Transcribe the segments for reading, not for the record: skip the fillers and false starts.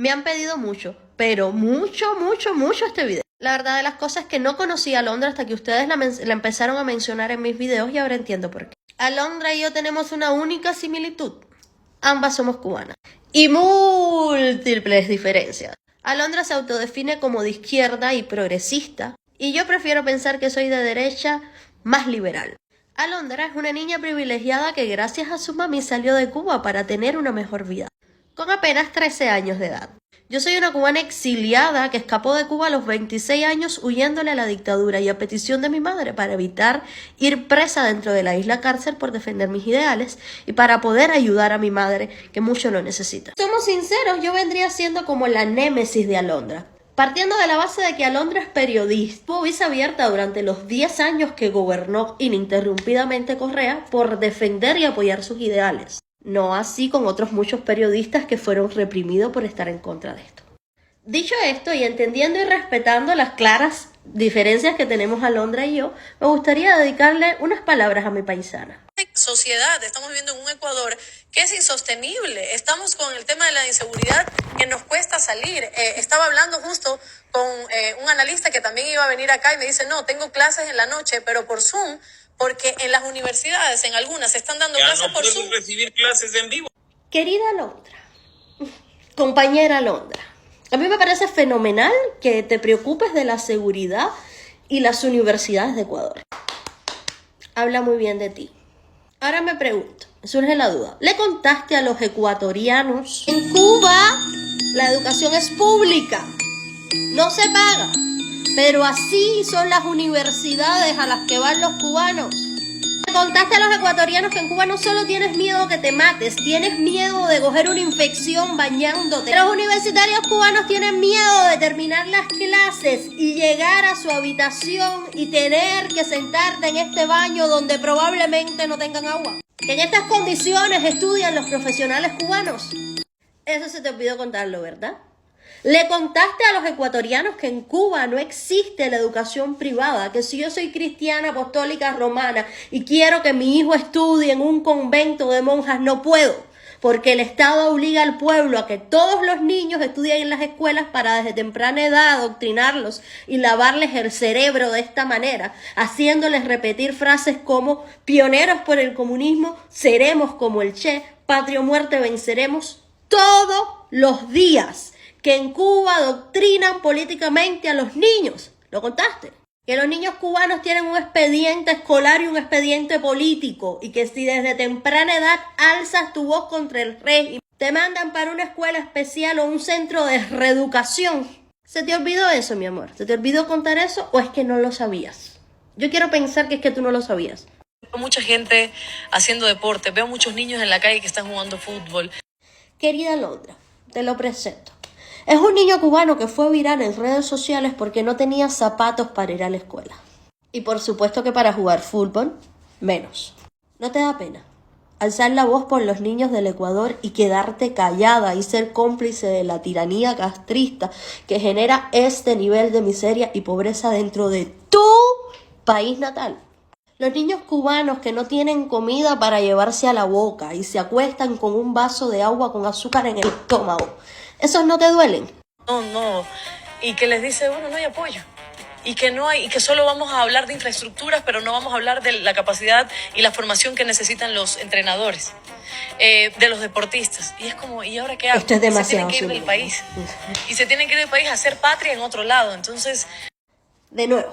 Me han pedido mucho, pero mucho este video. La verdad de las cosas es que no conocí a Alondra hasta que ustedes la empezaron a mencionar en mis videos y ahora entiendo por qué. Alondra y yo tenemos una única similitud. Ambas somos cubanas. Y múltiples diferencias. Alondra se autodefine como de izquierda y progresista, y yo prefiero pensar que soy de derecha más liberal. Alondra es una niña privilegiada que gracias a su mami salió de Cuba para tener una mejor vida, con apenas 13 años de edad. Yo soy una cubana exiliada que escapó de Cuba a los 26 años huyéndole a la dictadura y a petición de mi madre para evitar ir presa dentro de la isla cárcel por defender mis ideales y para poder ayudar a mi madre que mucho lo necesita. Somos sinceros, yo vendría siendo como la némesis de Alondra. Partiendo de la base de que Alondra es periodista, tuvo visa abierta durante los 10 años que gobernó ininterrumpidamente Correa por defender y apoyar sus ideales. No así con otros muchos periodistas que fueron reprimidos por estar en contra de esto. Dicho esto, y entendiendo y respetando las claras diferencias que tenemos Alondra y yo, me gustaría dedicarle unas palabras a mi paisana. Sociedad, estamos viviendo en un Ecuador que es insostenible. Estamos con el tema de la inseguridad que nos cuesta salir. Estaba hablando justo con un analista que también iba a venir acá y me dice, no, tengo clases en la noche, pero por Zoom, porque en las universidades, en algunas, se están dando clases por Zoom. No puedo recibir clases en vivo. Querida Alondra, compañera Alondra, a mí me parece fenomenal que te preocupes de la seguridad y las universidades de Ecuador. Habla muy bien de ti. Ahora me pregunto, me surge la duda, ¿le contaste a los ecuatorianos? En Cuba la educación es pública, no se paga, pero así son las universidades a las que van los cubanos. ¿Le contaste a los ecuatorianos que en Cuba no solo tienes miedo que te mates, tienes miedo de coger una infección bañándote? Los universitarios cubanos tienen miedo de terminar las clases y llegar a su habitación y tener que sentarte en este baño donde probablemente no tengan agua. Que en estas condiciones estudian los profesionales cubanos. Eso se te olvidó contarlo, ¿verdad? ¿Le contaste a los ecuatorianos que en Cuba no existe la educación privada? Que si yo soy cristiana, apostólica, romana y quiero que mi hijo estudie en un convento de monjas, no puedo. Porque el Estado obliga al pueblo a que todos los niños estudien en las escuelas para desde temprana edad adoctrinarlos y lavarles el cerebro de esta manera, haciéndoles repetir frases como pioneros por el comunismo, seremos como el Che, patria o muerte venceremos, todos los días. Que en Cuba adoctrinan políticamente a los niños. ¿Lo contaste? Que los niños cubanos tienen un expediente escolar y un expediente político y que si desde temprana edad alzas tu voz contra el régimen, te mandan para una escuela especial o un centro de reeducación. ¿Se te olvidó eso, mi amor? ¿Se te olvidó contar eso o es que no lo sabías? Yo quiero pensar que es que tú no lo sabías. Veo mucha gente haciendo deporte, veo muchos niños en la calle que están jugando fútbol. Querida Alondra, te lo presento. Es un niño cubano que fue viral en redes sociales porque no tenía zapatos para ir a la escuela. Y por supuesto que para jugar fútbol, menos. ¿No te da pena alzar la voz por los niños del Ecuador y quedarte callada y ser cómplice de la tiranía castrista que genera este nivel de miseria y pobreza dentro de tu país natal? Los niños cubanos que no tienen comida para llevarse a la boca y se acuestan con un vaso de agua con azúcar en el estómago, ¿esos no te duelen? No. Y que les dice, bueno, no hay apoyo. Y que no hay, y que solo vamos a hablar de infraestructuras, pero no vamos a hablar de la capacidad y la formación que necesitan los entrenadores, de los deportistas. Y es como, ¿y ahora qué hago? Esto es demasiado. Se tienen que ir del país. Y se tienen que ir del país a hacer patria en otro lado. Entonces, de nuevo,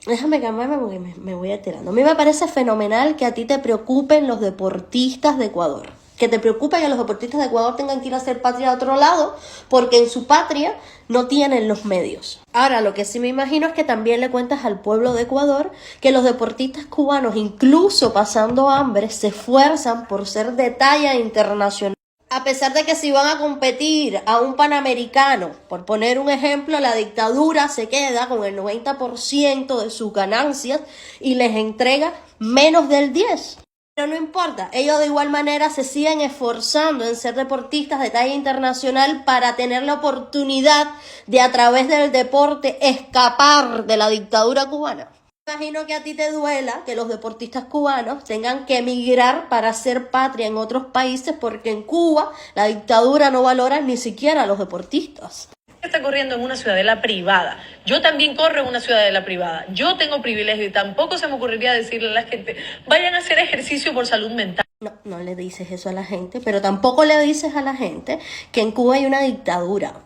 déjame calmarme porque me voy alterando. A mí me parece fenomenal que a ti te preocupen los deportistas de Ecuador. Que te preocupe que los deportistas de Ecuador tengan que ir a hacer patria a otro lado porque en su patria no tienen los medios. Ahora, lo que sí me imagino es que también le cuentas al pueblo de Ecuador que los deportistas cubanos, incluso pasando hambre, se esfuerzan por ser de talla internacional. A pesar de que si van a competir a un panamericano, por poner un ejemplo, la dictadura se queda con el 90% de sus ganancias y les entrega menos del 10%. Pero no importa, ellos de igual manera se siguen esforzando en ser deportistas de talla internacional para tener la oportunidad de a través del deporte escapar de la dictadura cubana. Imagino que a ti te duela que los deportistas cubanos tengan que emigrar para hacer patria en otros países porque en Cuba la dictadura no valora ni siquiera a los deportistas. Está corriendo en una ciudadela privada. Yo también corro en una ciudadela privada. Yo tengo privilegio y tampoco se me ocurriría decirle a la gente, vayan a hacer ejercicio por salud mental. No le dices eso a la gente, pero tampoco le dices a la gente que en Cuba hay una dictadura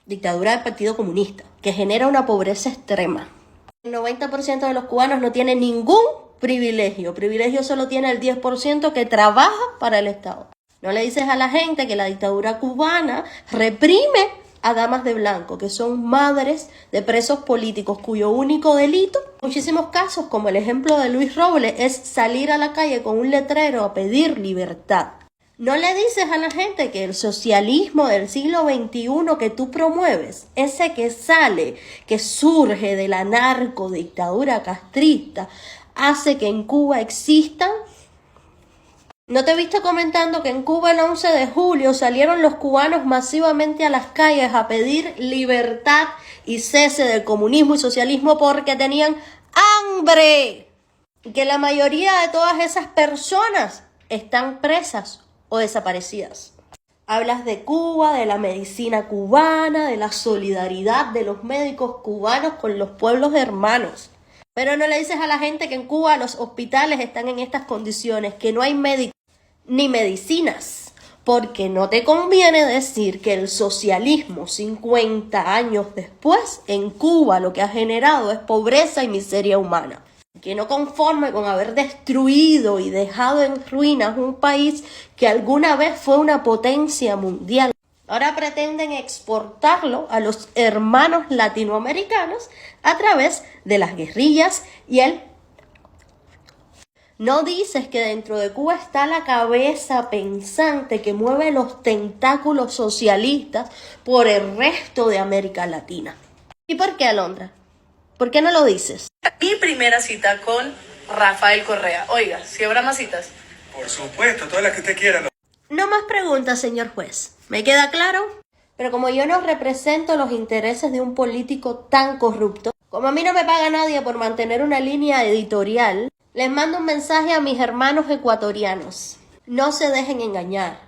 del Partido Comunista, que genera una pobreza extrema. El 90% de los cubanos no tiene ningún privilegio. Privilegio solo tiene el 10% que trabaja para el Estado. No le dices a la gente que la dictadura cubana reprime a damas de blanco, que son madres de presos políticos cuyo único delito, en muchísimos casos, como el ejemplo de Luis Robles, es salir a la calle con un letrero a pedir libertad. No le dices a la gente que el socialismo del siglo XXI que tú promueves, ese que sale, que surge de la narcodictadura castrista, hace que en Cuba existan. ¿No te he visto comentando que en Cuba el 11 de julio salieron los cubanos masivamente a las calles a pedir libertad y cese del comunismo y socialismo porque tenían hambre? Y que la mayoría de todas esas personas están presas o desaparecidas. Hablas de Cuba, de la medicina cubana, de la solidaridad de los médicos cubanos con los pueblos hermanos. Pero no le dices a la gente que en Cuba los hospitales están en estas condiciones, que no hay médicos ni medicinas, porque no te conviene decir que el socialismo 50 años después en Cuba lo que ha generado es pobreza y miseria humana. Que no conforme con haber destruido y dejado en ruinas un país que alguna vez fue una potencia mundial, ahora pretenden exportarlo a los hermanos latinoamericanos a través de las guerrillas y el... No dices que dentro de Cuba está la cabeza pensante que mueve los tentáculos socialistas por el resto de América Latina. ¿Y por qué, Alondra? ¿Por qué no lo dices? Mi primera cita con Rafael Correa. Oiga, ¿si habrá más citas? Por supuesto, todas las que usted quiera. No más preguntas, señor juez. ¿Me queda claro? Pero como yo no represento los intereses de un político tan corrupto, como a mí no me paga nadie por mantener una línea editorial, les mando un mensaje a mis hermanos ecuatorianos. No se dejen engañar.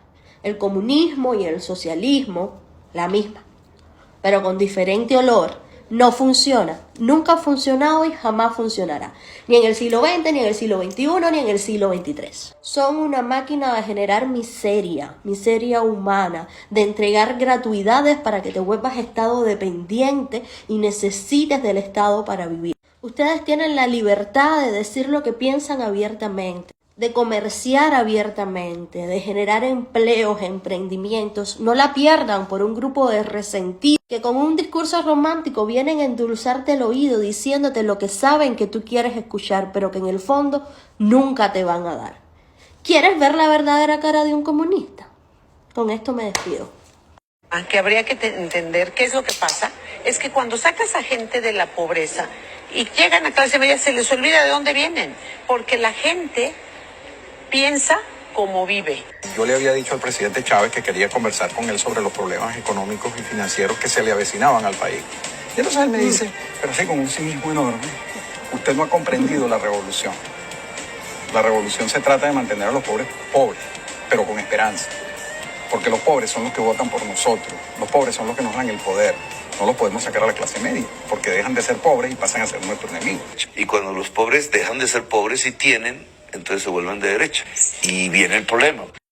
El comunismo y el socialismo, la misma, pero con diferente olor. No funciona, nunca ha funcionado y jamás funcionará, ni en el siglo XX, ni en el siglo XXI, ni en el siglo XXIII. Son una máquina de generar miseria humana, de entregar gratuidades para que te vuelvas estado dependiente y necesites del Estado para vivir. Ustedes tienen la libertad de decir lo que piensan abiertamente, de comerciar abiertamente, de generar empleos, emprendimientos. No la pierdan por un grupo de resentidos que con un discurso romántico vienen a endulzarte el oído diciéndote lo que saben que tú quieres escuchar, pero que en el fondo nunca te van a dar. ¿Quieres ver la verdadera cara de un comunista? Con esto me despido. Que habría que entender qué es lo que pasa, es que cuando sacas a gente de la pobreza y llegan a clase media se les olvida de dónde vienen, porque la gente piensa como vive. Yo le había dicho al presidente Chávez que quería conversar con él sobre los problemas económicos y financieros que se le avecinaban al país. Y entonces él me dice, pero así con un cinismo enorme, usted no ha comprendido la revolución. La revolución se trata de mantener a los pobres pobres, pero con esperanza. Porque los pobres son los que votan por nosotros. Los pobres son los que nos dan el poder. No los podemos sacar a la clase media, porque dejan de ser pobres y pasan a ser nuestros enemigos. Y cuando los pobres dejan de ser pobres y tienen, entonces se vuelven de derecha. Y viene el problema.